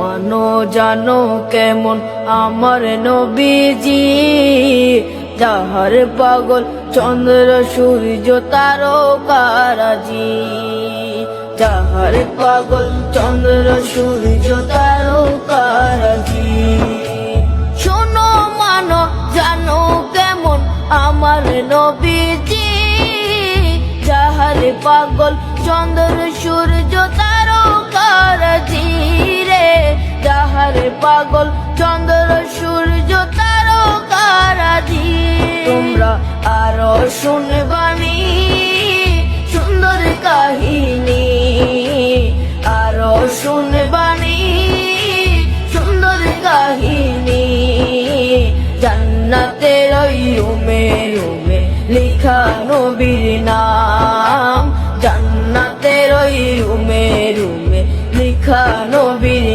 মানো জানো কেমন আমার নবীজি, যাহার পাগল চন্দ্র সূর্য তারকারাজি, যাহার পাগল চন্দ্র সূর্য তারকারাজি। শোনো মানো জানো কেমন আমার নবীজি, যাহার পাগল চন্দ্র সূর্য তারকারাজি রে, যাহার পাগল চন্দ্র সূর্য তারকারাজি। তোমরা আরো শুনবানি সুন্দর কাহিনী, আরো শুনবানি সুন্দর কাহিনী। জান্নাতের ওই রুমে রুমে লিখা নবীর নাম, জান্নাতের ওই রুমে রুমে লিখা নবীর